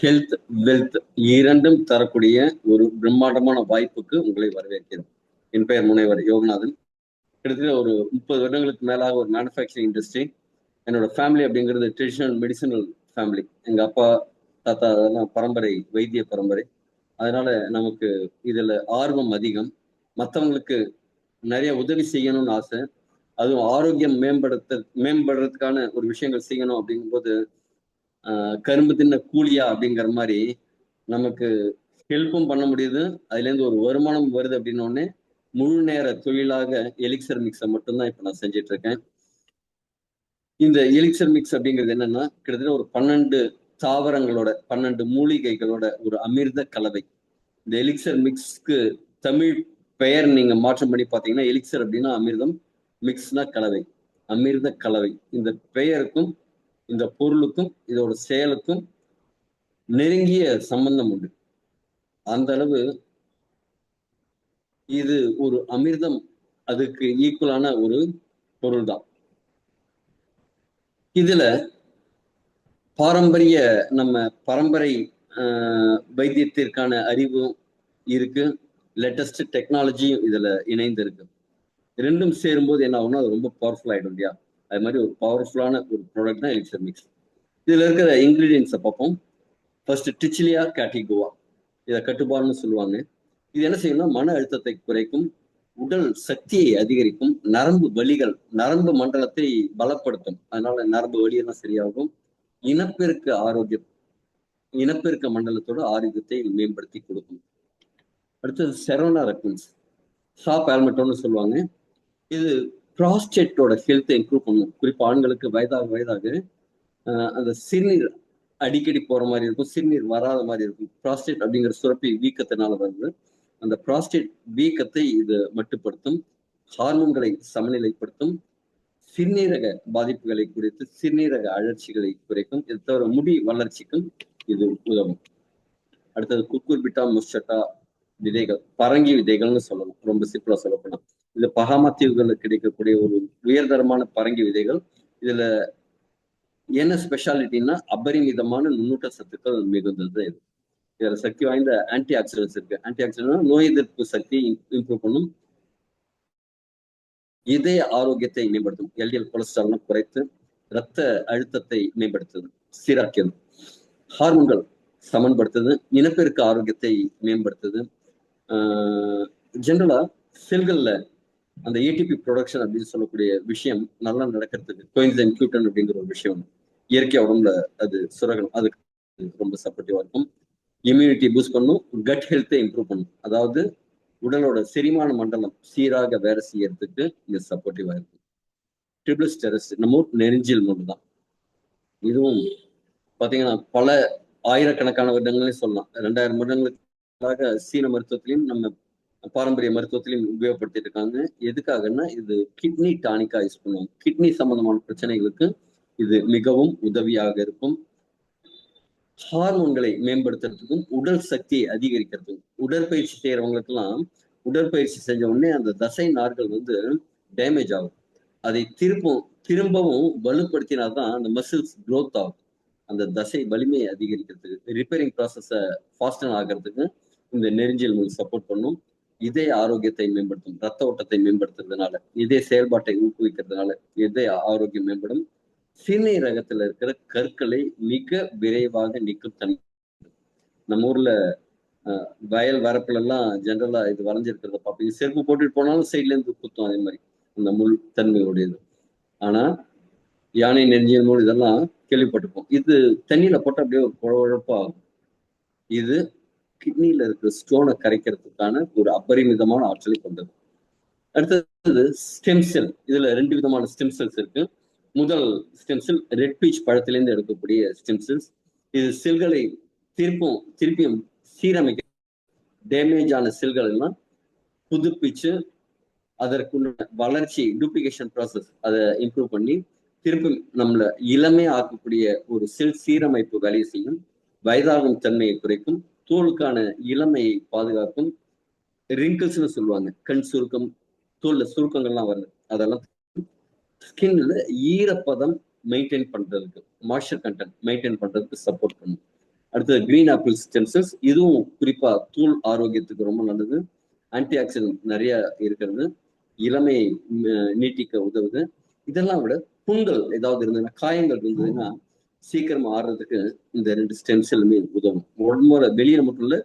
Health, wealth இரண்டும் தரக்கூடிய ஒரு பிரம்மாண்டமான வாய்ப்புக்கு உங்களை வரவேற்கிறோம். என் பெயர் முனைவர் யோகநாதன். கிட்டத்தட்ட ஒரு 30 வருடங்களுக்கு மேலாக ஒரு மேனுஃபேக்சரிங் இண்டஸ்ட்ரி. என்னோட ஃபேமிலி அப்படிங்கிறது ட்ரெடிஷனல் மெடிசினல் ஃபேமிலி. எங்க அப்பா, தாத்தா அதெல்லாம் பரம்பரை வைத்திய பரம்பரை. அதனால நமக்கு இதுல ஆர்வம் அதிகம். மற்றவங்களுக்கு நிறைய உதவி செய்யணும்னு ஆசை. அதுவும் ஆரோக்கியம் மேம்படுறதுக்கான ஒரு விஷயங்கள் செய்யணும் அப்படிங்கும்போது கரும்பு தின்ன கூலியா அப்படிங்கிற மாதிரி நமக்கு ஹெல்ப்பும் பண்ண முடியுது. அதுல இருந்து ஒரு வருமானம் வருது அப்படின்னோடனே முழு நேர தொழிலாக எலிக்சர் மிக்ஸை மட்டும்தான் இப்ப நான் செஞ்சிட்டு இருக்கேன். இந்த எலிக்சர் மிக்ஸ் அப்படிங்கிறது என்னன்னா கிட்டத்தட்ட ஒரு 12 தாவரங்களோட 12 மூலிகைகளோட ஒரு அமிர்த கலவை. இந்த எலிக்சர் மிக்ஸ்க்கு தமிழ் பெயர் நீங்க மாற்றம் பண்ணி பாத்தீங்கன்னா எலிக்சர் அப்படின்னா அமிர்தம், மிக்ஸ்னா கலவை, அமிர்த கலவை. இந்த பெயருக்கும் இந்த பொருளுக்கும் இதோட செயலுக்கும் நெருங்கிய சம்பந்தம் உண்டு. அந்த அளவு இது ஒரு அமிர்தம், அதுக்கு ஈக்குவலான ஒரு பொருள் தான். இதுல பாரம்பரிய நம்ம பரம்பரை வைத்தியத்திற்கான அறிவும் இருக்கு, லேட்டஸ்ட் டெக்னாலஜியும் இதுல இணைந்து இருக்கு. ரெண்டும் சேரும்போது என்ன ஆகும்னா அது ரொம்ப பவர்ஃபுல் ஆயிடும் இல்லையா? அது மாதிரி ஒரு பவர்ஃபுல்லான ஒரு ப்ராடக்ட் தான் எலிக்சர் மிக்ஸ். இதுல இருக்கிற இன்கிரீடியன்ஸை பார்ப்போம். ஃபர்ஸ்ட் டிச்சிலியா கேட்டிகோவா, இதை கட்டுப்பாடுன்னு சொல்லுவாங்க. இது என்ன செய்யணும்னா மன அழுத்தத்தை குறைக்கும், உடல் சக்தியை அதிகரிக்கும், நரம்பு வலிகள், நரம்பு மண்டலத்தை பலப்படுத்தும், அதனால நரம்பு வலியெல்லாம் சரியாகும். இனப்பெருக்க ஆரோக்கியம், இனப்பெருக்க மண்டலத்தோட ஆரோக்கியத்தை மேம்படுத்தி கொடுக்கும். அடுத்தது செரோனா ரெக்வின்ஸ், ஷாப் ஆல்மெட்டோன்னு சொல்லுவாங்க. இது ப்ராஸ்டேட்டோட ஹெல்த்தை இம்ப்ரூவ் பண்ணும். குறிப்பா ஆண்களுக்கு வயதாக வயதாக அந்த சிறுநீர் அடிக்கடி போற மாதிரி இருக்கும், சிறுநீர் வராத மாதிரி இருக்கும். ப்ராஸ்டேட் அப்படிங்கிற சுரப்பி வீக்கத்தினால வருது. அந்த ப்ராஸ்டேட் வீக்கத்தை இது மட்டுப்படுத்தும், ஹார்மோன்களை சமநிலைப்படுத்தும், சிறுநீரக பாதிப்புகளை குறைத்து சிறுநீரக அழற்சிகளை குறைக்கும். இது தவிர முடி வளர்ச்சிக்கும் இது உதவும். அடுத்தது குக்குர்பிட்டா முஸ்டட்டா விதைகள், பரங்கி விதைகள்னு சொல்லலாம், ரொம்ப சிம்பிளா சொல்லப்போனா. இது பகாமா தீவுகளில் கிடைக்கக்கூடிய ஒரு உயர்தரமான பரங்கி விதைகள். இதுல என்ன ஸ்பெஷாலிட்டின்னா அபரிமிதமான நுண்ணூட்ட சத்துக்கள் மிகுந்தது. இதுல சக்தி வாய்ந்த ஆன்டி ஆக்சிடென்ட்ஸ் இருக்கு. ஆன்டி ஆக்சிடென்ட் நோய் எதிர்ப்பு சக்தி இம்ப்ரூவ் பண்ணும், இதய ஆரோக்கியத்தை மேம்படுத்தும், எல்டிஎல் கொலஸ்ட்ரால் குறைத்து ரத்த அழுத்தத்தை மேம்படுத்துது, சீராக்கியது, ஹார்மோன்கள் சமன்படுத்துது, இனப்பெருக்க ஆரோக்கியத்தை மேம்படுத்துது. ஜென்ரலா செல்கள்ல அந்த ஏடிபி ப்ரொடக்ஷன் அப்படின்னு சொல்லக்கூடிய விஷயம் நல்லா நடக்கிறதுக்கு கோயின்சைன் கியூட்டன் அப்படிங்கிற ஒரு விஷயம் இயற்கை உடம்புல அது சுரகணும், அதுக்கு ரொம்ப சப்போர்ட்டிவா இருக்கும். இம்யூனிட்டி பூஸ்ட் பண்ணும், கட் ஹெல்த்தை இம்ப்ரூவ் பண்ணும், அதாவது உடலோட செரிமான மண்டலம் சீராக வேலை செய்யறதுக்கு இது சப்போர்ட்டிவா இருக்கும். ட்ரிபிள் ஸ்டெரஸ், நம்ம நெருஞ்சில் மூணு தான். இதுவும் பாத்தீங்கன்னா பல ஆயிரக்கணக்கான வருடங்களே சொல்லலாம், 2000 வருடங்களுக்காக சீன மருத்துவத்திலையும் நம்ம பாரம்பரிய மருத்துவத்திலையும் உபயோகப்படுத்திட்டு இருக்காங்க. எதுக்காகன்னா இது கிட்னி டானிக்கா யூஸ் பண்ணுவாங்க. கிட்னி சம்பந்தமான பிரச்சனைகளுக்கு இது மிகவும் உதவியாக இருக்கும். ஹார்மோன்களை மேம்படுத்துறதுக்கும் உடல் சக்தியை அதிகரிக்கிறதுக்கும். உடற்பயிற்சி செய்யறவங்களுக்கு எல்லாம் உடற்பயிற்சி செஞ்ச உடனே அந்த தசை நார்கள் டேமேஜ் ஆகும். அதை திரும்பவும் வலுப்படுத்தினாதான் அந்த மசில்ஸ் க்ரோத் ஆகும். அந்த தசை வலிமையை அதிகரிக்கிறதுக்கு, ரிப்பேரிங் ப்ராசஸை ஃபாஸ்டன் ஆகிறதுக்கு இந்த நெருஞ்சில் முள் சப்போர்ட் பண்ணும். இதய ஆரோக்கியத்தை மேம்படுத்தும், ரத்த ஓட்டத்தை மேம்படுத்துறதுனால, இதய செயல்பாட்டை ஊக்குவிக்கிறதுனால இதய ஆரோக்கியம் மேம்படும். சிறுநீரகத்துல இருக்கிற கற்களை மிக விரைவாக நீக்கும் தன்மை. நம்ம ஊர்ல வயல் வரப்புல எல்லாம் ஜென்ரலா இது வளைஞ்சிருக்கிறத பார்ப்பீங்க. செருப்பு போட்டுட்டு போனாலும் சைட்ல இருந்து குத்தும், அதே மாதிரி அந்த முள் தன்மையுடையது. ஆனா யானை நெஞ்சின் முள் இதெல்லாம் கேள்விப்பட்டிருப்போம். இது தண்ணியில போட்டு அப்படியே ஒரு குழப்பா ஆகும். இது கிட்னியில இருக்கிற ஸ்டோனை கரைக்கிறதுக்கான ஒரு அபரிமிதமான ஆற்றலை கொண்டது. அடுத்தது ஸ்டெம் செல். இதுல 2 விதமான ஸ்டெம் செல்ஸ் இருக்கு. முதல் ஸ்டெம் செல் ரெட் பீச் பழத்திலிருந்து எடுக்கக்கூடிய ஸ்டெம் செல்ஸ். இது செல்களை திருப்பியும் சீரமைக்க, டேமேஜ் ஆன செல்கள் எல்லாம் புதுப்பிச்சு அதற்குள்ள வளர்ச்சி டூப்ளிகேஷன் ப்ராசஸ் அதை இம்ப்ரூவ் பண்ணி திருப்பி நம்மள இளமையா ஆக்கக்கூடிய ஒரு செல் சீரமைப்பு வேலையை செய்யும். வயதாகும் தன்மையை குறைக்கும், தோலுக்கான இளமையை பாதுகாக்கும். ரிங்கிள்ஸ்னு சொல்லுவாங்க, கண் சுருக்கம், தோல்ல சுருக்கங்கள்லாம் வருது, அதெல்லாம் ஸ்கின்ல ஈரப்பதம் மெயின்டைன் பண்றதுக்கு, மாய்ஸ்சர் கண்டென்ட் மெயின்டைன் பண்றதுக்கு சப்போர்ட் பண்ணும். அடுத்தது கிரீன் ஆப்பிள் ஸ்டெம் செல்ஸ், இதுவும் குறிப்பா தூள் ஆரோக்கியத்துக்கு ரொம்ப நல்லது. ஆன்டி ஆக்சிடென்ட் நிறைய இருக்கிறது, இளமையை நீட்டிக்க உதவுது. இதெல்லாம் விட புண்கள் ஏதாவது இருந்ததுன்னா, காயங்கள் இருந்ததுன்னா சீக்கிரமா ஆடுறதுக்கு இந்த 2 ஸ்டெம் செல்லுமே உதவும். உடம்போட வெளியில மட்டும் இல்ல,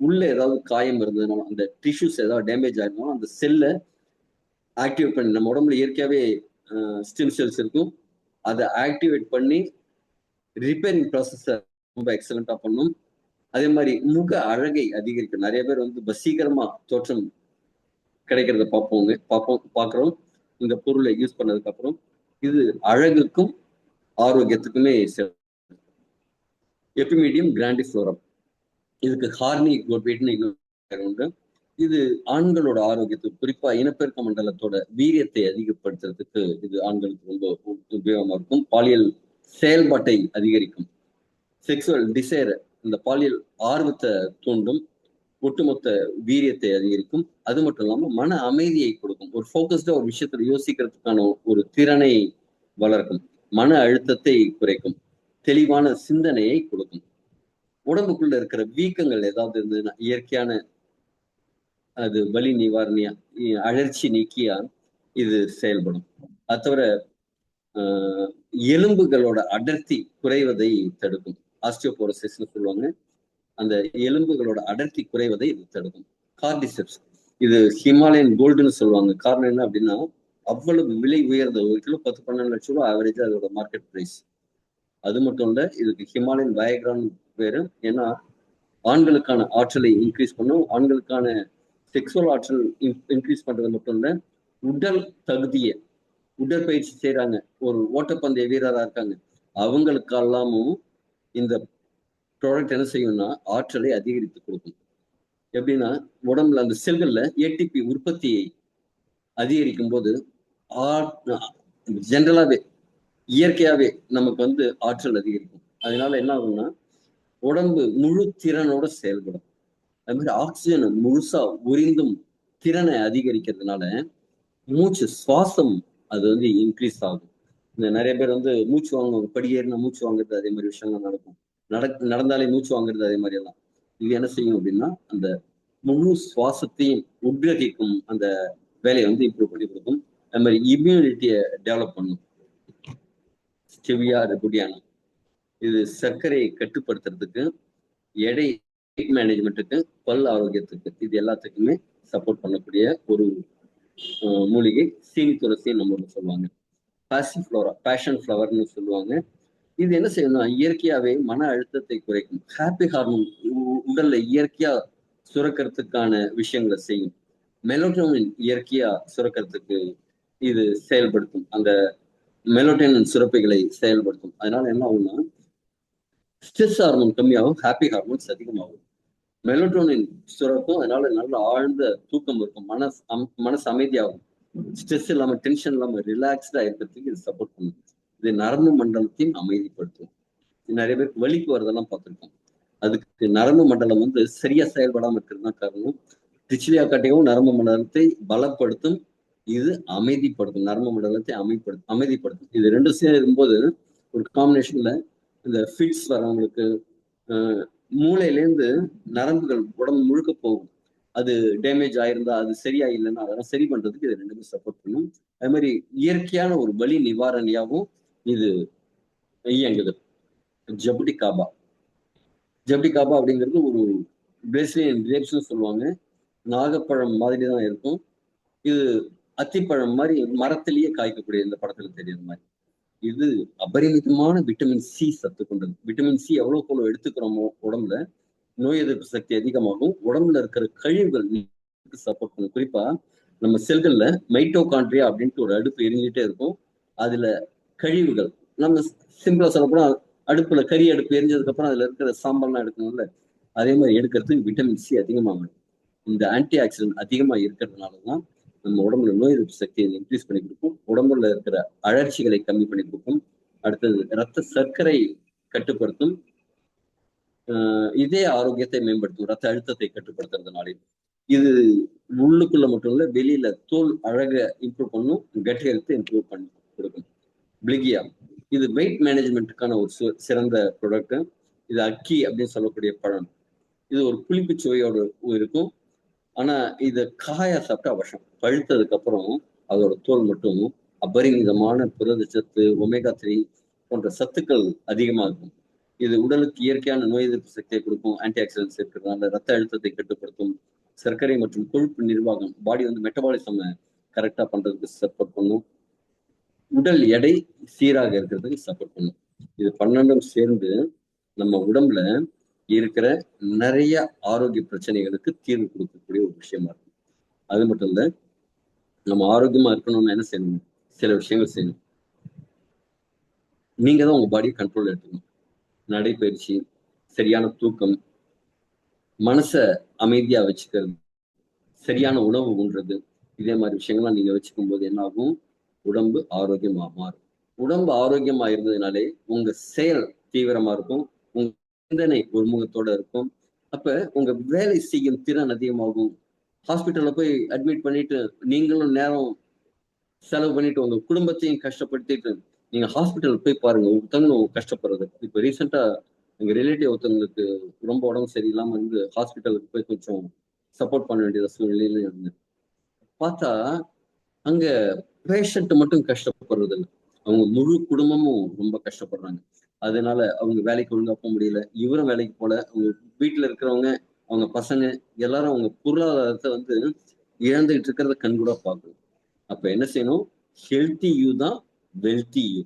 உள்ள ஏதாவது காயம் இருந்ததுனாலும், அந்த டிஷ்யூஸ் ஏதாவது டேமேஜ் ஆயிருந்தாலும் அந்த செல்லை ஆக்டிவேட் பண்ணி, நம்ம உடம்புல இயற்கையாவே ஸ்டெம் செல்ஸ் இருக்கும், அதை ஆக்டிவேட் பண்ணி ரிப்பேரிங் ப்ராசஸை ரொம்ப எக்ஸலண்டா பண்ணும். அதே மாதிரி முக அழகை அதிகரிக்கும். நிறைய பேர் வந்து வசீகரமா தோற்றம் கிடைக்கிறத பார்க்கிறோம் இந்த பொருளை யூஸ் பண்ணதுக்கு அப்புறம். இது அழகுக்கும் ஆரோக்கியத்துக்குமே எபிமீடியம் கிராண்டிஃப்ளோரம், இதுக்கு ஹார்னி கோட்வேட்னு உண்டு. இது ஆண்களோட ஆரோக்கியத்துக்கு, குறிப்பா இனப்பெருக்க மண்டலத்தோட வீரியத்தை அதிகப்படுத்துறதுக்கு இது ஆண்களுக்கு ரொம்ப உபயோகமா இருக்கும். பாலியல் செயல்பாட்டை அதிகரிக்கும், செக்ஸுவல் டிசைர், இந்த பாலியல் ஆர்வத்தை தூண்டும், ஒட்டுமொத்த வீரியத்தை அதிகரிக்கும். அது மட்டும் இல்லாம மன அமைதியை கொடுக்கும், ஒரு ஃபோக்கஸ்டா ஒரு விஷயத்துல யோசிக்கிறதுக்கான ஒரு திறனை வளர்க்கும், மன அழுத்தத்தை குறைக்கும், தெளிவான சிந்தனையை கொடுக்கும். உடம்புக்குள்ள இருக்கிற வீக்கங்கள் ஏதாவது இருந்ததுன்னா இயற்கையான அது வலி நிவாரணியா, அழற்சி நீக்கியா இது செயல்படும். அது தவிர எலும்புகளோட அடர்த்தி குறைவதை தடுக்கும், ஆஸ்டியோபோரோசிஸ்னு சொல்லுவாங்க, அந்த எலும்புகளோட அடர்த்தி குறைவதை இது தடுக்கும். கார்டிசெப்ஸ், இது ஹிமாலயன் கோல்டுன்னு சொல்லுவாங்க. காரணம் என்ன அப்படின்னா, அவ்வளவு விலை உயர்ந்த, 1 கிலோ 10-12 லட்சம் ரூபாய் ஆவரேஜா அதோட மார்க்கெட் பிரைஸ். அது மட்டும் இல்ல, இதுக்கு ஹிமாலயன் வயக்ரான்னு பேரு. ஏன்னா ஆண்களுக்கான ஆற்றலை இன்க்ரீஸ் பண்ணும், ஆண்களுக்கான செக்ஸுவல் ஆற்றல் இன்க்ரீஸ் பண்றது மட்டும் இல்ல, உடல் தகுதியை, உடற்பயிற்சி செய்யறாங்க, ஒரு ஓட்டப்பந்தய வீரரா இருக்காங்க, அவங்களுக்கெல்லாமும் இந்த ப்ராடக்ட் என்ன செய்யும்னா ஆற்றலை அதிகரித்து கொடுக்கும். எப்படின்னா உடம்புல அந்த செல்கள்ல ஏடிபி உற்பத்தியை அதிகரிக்கும் போது ஜென்ரலாவே இயற்கையாவே நமக்கு வந்து ஆற்றல் அதிகரிக்கும். அதனால என்ன ஆகும்னா உடம்பு முழு திறனோட செயல்படும். அது மாதிரி ஆக்சிஜனை முழுசா உறிந்தும் திறனை அதிகரிக்கிறதுனால மூச்சு சுவாசம் அது வந்து இன்க்ரீஸ் ஆகும். இந்த நிறைய பேர் வந்து மூச்சு வாங்குவாங்க, படியேறினா மூச்சு வாங்குறது, அதே மாதிரி விஷயங்கள் நடக்கும். நடந்தாலே மூச்சு வாங்குறது அதே மாதிரி எல்லாம். இது என்ன செய்யும் அப்படின்னா அந்த முழு சுவாசத்தையும் உத்வேகிக்கும், அந்த வேலையை வந்து இம்ப்ரூவ் பண்ணி கொடுக்கும். அது மாதிரி இம்யூனிட்டியை டெவலப் பண்ணும். ஸ்டெவியா ரெகுடியானா, இது சர்க்கரையை கட்டுப்படுத்துறதுக்கு, எடை மேனேஜ்மெண்ட்டுக்கு, பல் ஆரோக்கியத்துக்கு, இது எல்லாத்துக்குமே சப்போர்ட் பண்ணக்கூடிய ஒரு மூலிகை. சீனி துளசின்னு நம்ம சொல்லுவாங்க. பாசிஃப்ளோரா, பேஷன் ஃப்ளவர்னு சொல்லுவாங்க. இது என்ன செய்யணும்னா இயற்கையாவே மன அழுத்தத்தை குறைக்கும், ஹாப்பி ஹார்மோன் உடல்ல இயற்கையா சுரக்கிறதுக்கான விஷயங்களை செய்யும். மெலோட்டோனின் இயற்கையா சுரக்கிறதுக்கு இது செயல்படுத்தும், அந்த மெலோட்டோனின் சுரப்பைகளை செயல்படுத்தும். அதனால என்ன ஆகும்னா ஸ்ட்ரெஸ் ஹார்மோன் கம்மியாகும், ஹாப்பி ஹார்மோன்ஸ் அதிகமாகும், மெலோட்டோனின் சுரக்கும். அதனால நல்ல ஆழ்ந்த தூக்கம் இருக்கும், மனசு அமைதியாகும், ஸ்ட்ரெஸ் இல்லாம டென்ஷன் இல்லாம ரிலாக்ஸ்டா இருக்கிறதுக்கு இது சப்போர்ட் பண்ணும். இது நரம்பு மண்டலத்தையும் அமைதிப்படுத்தும். நிறைய பேருக்கு வலிக்கு வரதெல்லாம் பார்த்துருக்கோம், அதுக்கு நரம்பு மண்டலம் வந்து சரியா செயல்படாம இருக்கிறது தான் காரணம். டிச்சிலியா காட்டியும் நரம்பு மண்டலத்தை பலப்படுத்தும், இது அமைதிப்படுத்தும், நரம்பு மண்டலத்தை அமைதிப்படுத்தும். இது ரெண்டும் சேரும்போது ஒரு காம்பினேஷன்ல இந்த ஃபிட்ஸ் வரவங்களுக்கு, மூளையிலேருந்து நரம்புகள் உடம்பு முழுக்க போகும், அது டேமேஜ் ஆயிருந்தா அது சரியா இல்லைன்னா அதெல்லாம் சரி பண்றதுக்கு இது ரெண்டுமே சப்போர்ட் பண்ணும். அது மாதிரி இயற்கையான ஒரு வலி நிவாரணியாகவும் இது இயங்குது. ஜபுடிகாபா, ஜபுடிகாபா அப்படிங்கிறது ஒரு பிரேசிலியன் கிரேப்ஸ்னு சொல்லுவாங்க, நாகப்பழம் மாதிரி தான் இருக்கும். இது அத்திப்பழம் மாதிரி மரத்திலேயே காய்க்கக்கூடிய, இந்த படத்துல தெரியுற மாதிரி. இது அபரிமிதமான விட்டமின் சி சத்து கொண்டது. விட்டமின் சி எவ்வளவுக்கு எவ்வளவு எடுத்துக்கிறோமோ உடம்புல நோய் எதிர்ப்பு சக்தி அதிகமாகும், உடம்புல இருக்கிற கழிவுகள் சப்போர்ட் பண்ணும். குறிப்பா நம்ம செல்கள்ல மைட்டோகாண்ட்ரியா அப்படின்ட்டு ஒரு அடுப்பு எரிஞ்சிட்டே இருக்கும், அதுல கழிவுகள், நம்ம சிம்பிளா சொல்லப்போனா அடுப்புல கறி அடுப்பு எரிஞ்சதுக்கு அப்புறம் அதுல இருக்கிற சாம்பல்லாம் எடுக்கணும்ல, அதே மாதிரி எடுக்கிறதுக்கு விட்டமின் சி அதிகமாகும். இந்த ஆன்டி ஆக்சிடென்ட் அதிகமா இருக்கிறதுனாலதான் நம்ம உடம்புல நோய் எதிர்ப்பு சக்தியை இன்க்ரீஸ் பண்ணி கொடுக்கும், உடம்புல இருக்கிற அழற்சிகளை கம்மி பண்ணி கொடுக்கும். அடுத்தது ரத்த சர்க்கரை கட்டுப்படுத்தும், இதே ஆரோக்கியத்தை மேம்படுத்தும், ரத்த அழுத்தத்தை கட்டுப்படுத்துறதுனாலே. இது உள்ளுக்குள்ள மட்டும் இல்ல, வெளியில தோல் அழக இம்ப்ரூவ் பண்ணும், கட் ஹெல்த் இம்ப்ரூவ் பண்ணி கொடுக்கும். பிளிகியா, இது வெயிட் மேனேஜ்மெண்ட்டுக்கான ஒரு சிறந்த ப்ராடக்ட். இது அக்கி அப்படின்னு சொல்லக்கூடிய பழம். இது ஒரு புளிப்பு சுவையோட இருக்கும். ஆனா இத காயா சாப்பிட்டா விஷம். பழுத்ததுக்கு அப்புறம் அதோட தோல் மட்டும் அபரிமிதமான புரதச்சத்து, ஒமேகா 3 போன்ற சத்துக்கள் அதிகமா இருக்கும். இது உடலுக்கு இயற்கையான நோய் எதிர்ப்பு சக்தியை கொடுக்கும். ஆன்டி ஆக்சிடென்ட்ஸ் இருக்கிறதுனால ரத்த அழுத்தத்தை கட்டுப்படுத்தும். சர்க்கரை மற்றும் கொழுப்பு நிர்வாகம், பாடி வந்து மெட்டபாலிசம் கரெக்டா பண்றதுக்கு சப்போர்ட் பண்ணும். உடல் எடை சீராக இருக்கிறதுக்கு சப்போர்ட் பண்ணும். இது 12ம் சேர்ந்து நம்ம உடம்புல இருக்கிற நிறைய ஆரோக்கிய பிரச்சனைகளுக்கு தீர்வு கொடுக்கக்கூடிய ஒரு விஷயமா இருக்கும். அது மட்டும் இல்ல, நம்ம ஆரோக்கியமா இருக்கணும்னு என்ன செய்யணும்? சில விஷயங்கள் செய்யணும். நீங்க தான் உங்க பாடியை கண்ட்ரோல் எடுத்துக்கணும். நடைப்பயிற்சி, சரியான தூக்கம், மனச அமைதியா வச்சுக்கிறது, சரியான உணவு உண்றது, இதே மாதிரி விஷயங்கள்லாம் நீங்க வச்சுக்கும் போது என்ன ஆகும்? உடம்பு ஆரோக்கியமா மாறும். உடம்பு ஆரோக்கியமா இருந்ததுனாலே உங்க செயல் தீவிரமா இருக்கும். உங்க சிந்தனை ஒருமுகத்தோட இருக்கும். அப்ப உங்க வேலை செய்யும் திறன் அதிகமாகும். ஹாஸ்பிட்டல்ல போய் அட்மிட் பண்ணிட்டு நீங்களும் நேரம் செலவு பண்ணிட்டு உங்க குடும்பத்தையும் கஷ்டப்படுத்திட்டு நீங்க ஹாஸ்பிட்டல் போய் பாருங்க. ஒருத்தவங்களும் கஷ்டப்படுறது. இப்ப ரீசெண்டா எங்க ரிலேட்டிவ் ஒருத்தவங்களுக்கு ரொம்ப உடம்பு சரியில்லாம இருந்து ஹாஸ்பிட்டலுக்கு போய் கொஞ்சம் சப்போர்ட் பண்ண வேண்டிய சூழ்நிலையில இருந்தேன். பார்த்தா அங்க பேஷண்ட் மட்டும் கஷ்டப்படுறது இல்ல. அவங்க முழு குடும்பமும் ரொம்ப கஷ்டப்படுறாங்க. அதனால அவங்க வேலைக்கு ஒழுங்கா போ முடியல. இவரும் வேலைக்கு போல. அவங்க வீட்ல இருக்கிறவங்க, அவங்க பசங்க எல்லாரும் அவங்க பொருளாதாரத்த வந்து இழந்துகிட்டு இருக்கிறத கண்கூடா பார்க்கணும். அப்ப என்ன செய்யணும்? ஹெல்த்தி யூ தான் வெல்த்தி யூ.